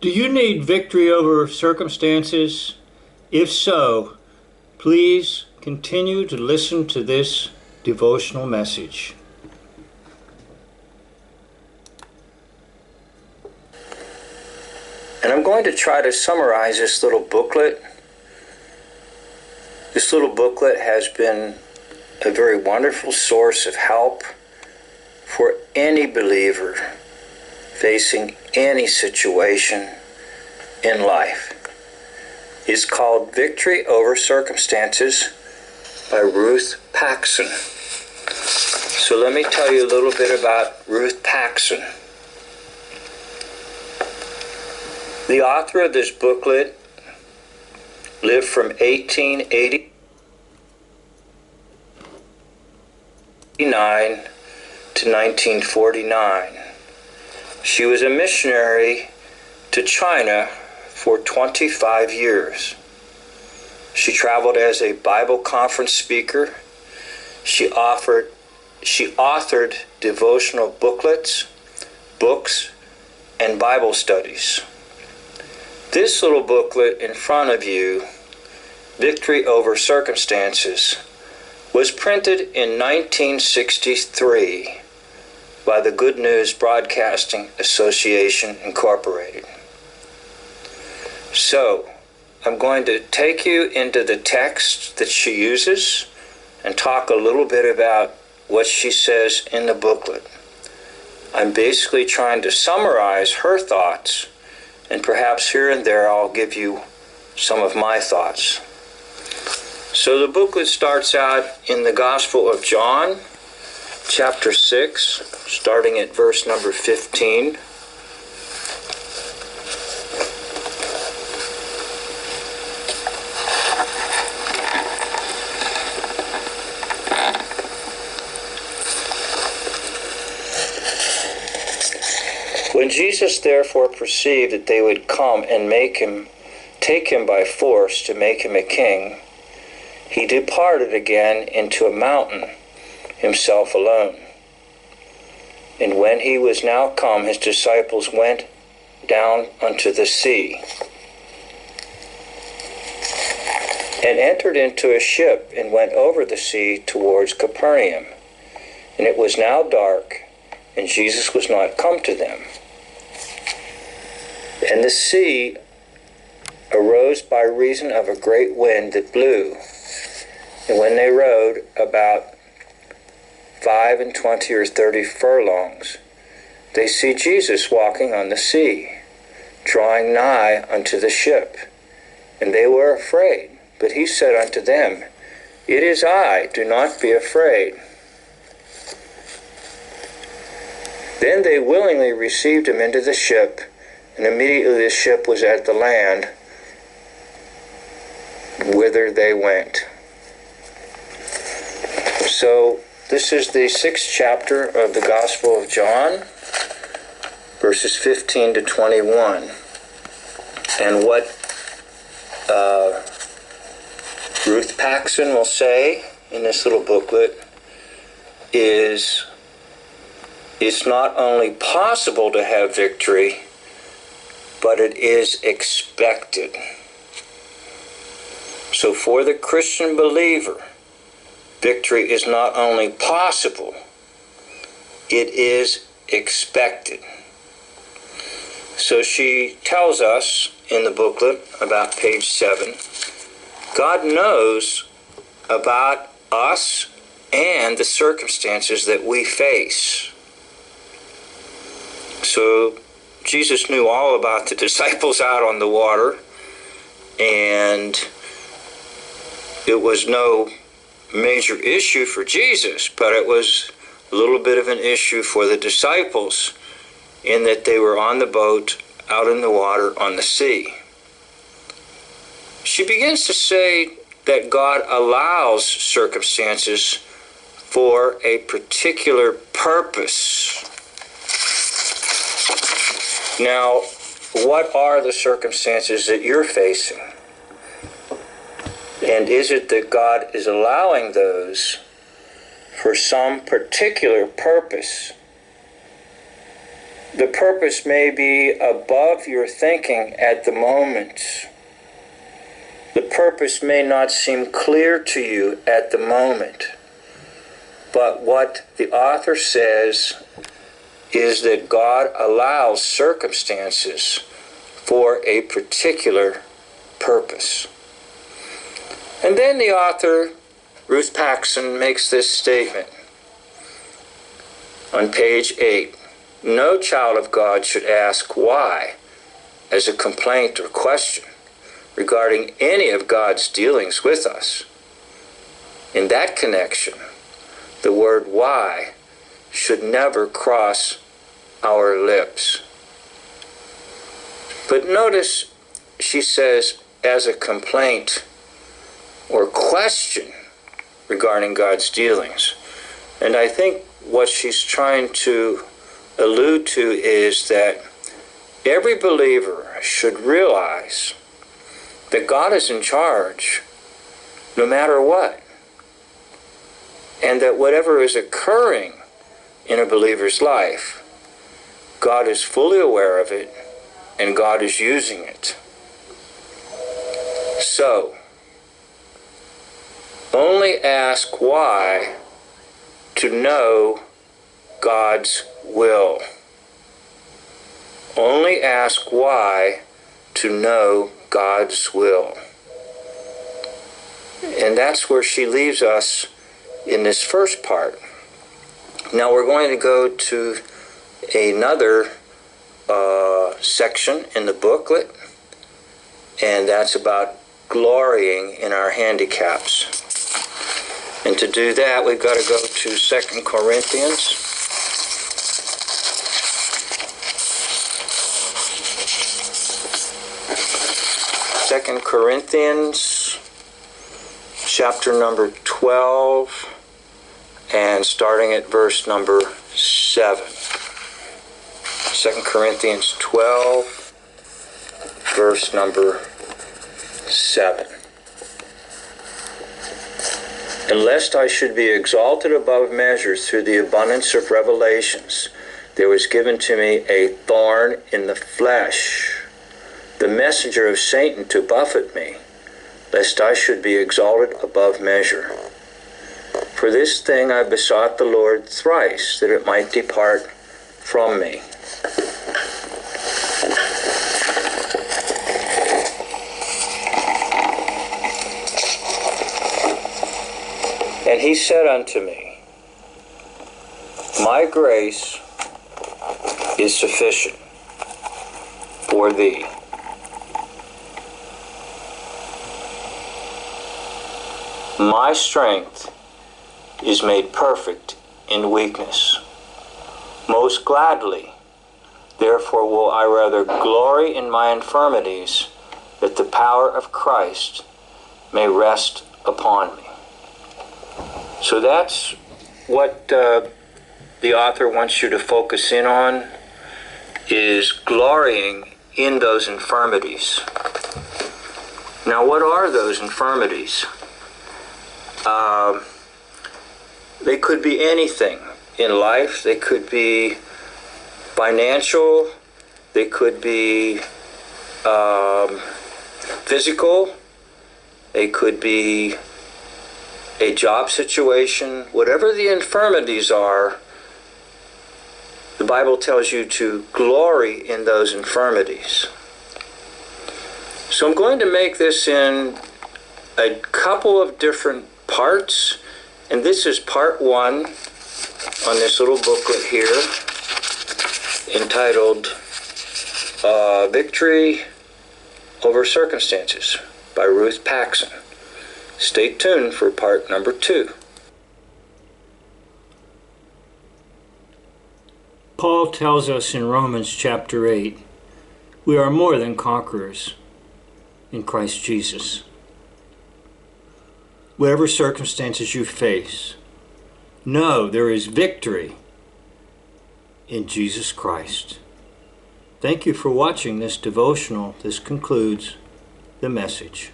Do you need victory over circumstances? If so, please continue to listen to this devotional message. And I'm going to try to summarize this little booklet. This little booklet has been a very wonderful source of help for any believer facing any situation in life. It's called Victory Over Circumstances by Ruth Paxson. So let me tell you a little bit about Ruth Paxson. The author of this booklet lived from 1889 to 1949. She was a missionary to China for 25 years. She traveled as a Bible conference speaker. She authored devotional booklets, books, and Bible studies. This little booklet in front of you, Victory Over Circumstances, was printed in 1963 by the Good News Broadcasting Association, Incorporated. So, I'm going to take you into the text that she uses and talk a little bit about what she says in the booklet. I'm basically trying to summarize her thoughts, and perhaps here and there I'll give you some of my thoughts. So the booklet starts out in the Gospel of John, chapter 6, starting at verse number 15. When Jesus therefore perceived that they would come and take him by force to make him a king, he departed again into a mountain, himself alone. And when he was now come, his disciples went down unto the sea, and entered into a ship, and went over the sea towards Capernaum. And it was now dark, and Jesus was not come to them. And the sea arose by reason of a great wind that blew. And when they rowed about 25 or 30 furlongs, they see Jesus walking on the sea, drawing nigh unto the ship. And they were afraid. But he said unto them, It is I, do not be afraid. Then they willingly received him into the ship, and immediately the ship was at the land, whither they went. So this is the 6th chapter of the Gospel of John, verses 15 to 21. And what Ruth Paxson will say in this little booklet is, it's not only possible to have victory, but it is expected. So for the Christian believer, victory is not only possible, it is expected. So she tells us in the booklet, about page 7, God knows about us and the circumstances that we face. So Jesus knew all about the disciples out on the water, and it was no major issue for Jesus, but it was a little bit of an issue for the disciples in that they were on the boat out in the water on the sea. She begins to say that God allows circumstances for a particular purpose. Now, what are the circumstances that you're facing? And is it that God is allowing those for some particular purpose The purpose may be above your thinking at the moment. The purpose may not seem clear to you at the moment. But what the author says is that God allows circumstances for a particular purpose. And then the author, Ruth Paxson, makes this statement on page 8. No child of God should ask why as a complaint or question regarding any of God's dealings with us. In that connection, the word why should never cross our lips. But notice she says as a complaint or question regarding God's dealings. And I think what she's trying to allude to is that every believer should realize that God is in charge no matter what. And that whatever is occurring in a believer's life, God is fully aware of it and God is using it. So, only ask why to know God's will. Only ask why to know God's will. And that's where she leaves us in this first part. Now we're going to go to another section in the booklet, and that's about glorying in our handicaps. And to do that, we've got to go to 2 Corinthians. 2 Corinthians, chapter number 12, and starting at verse number 7. 2 Corinthians 12, verse number 7. And lest I should be exalted above measure through the abundance of revelations, there was given to me a thorn in the flesh, the messenger of Satan to buffet me, lest I should be exalted above measure. For this thing I besought the Lord thrice, that it might depart from me. And he said unto me, My grace is sufficient for thee. My strength is made perfect in weakness. Most gladly, therefore, will I rather glory in my infirmities, that the power of Christ may rest upon me. So that's what the author wants you to focus in on, is glorying in those infirmities. Now, what are those infirmities? They could be anything in life. They could be financial. They could be physical. They could be a job situation. Whatever the infirmities are, the Bible tells you to glory in those infirmities. So I'm going to make this in a couple of different parts, and this is part 1 on this little booklet here, entitled Victory Over Circumstances by Ruth Paxson. Stay tuned for part number 2. Paul tells us in Romans chapter 8, we are more than conquerors in Christ Jesus. Whatever circumstances you face, know there is victory in Jesus Christ. Thank you for watching this devotional. This concludes the message.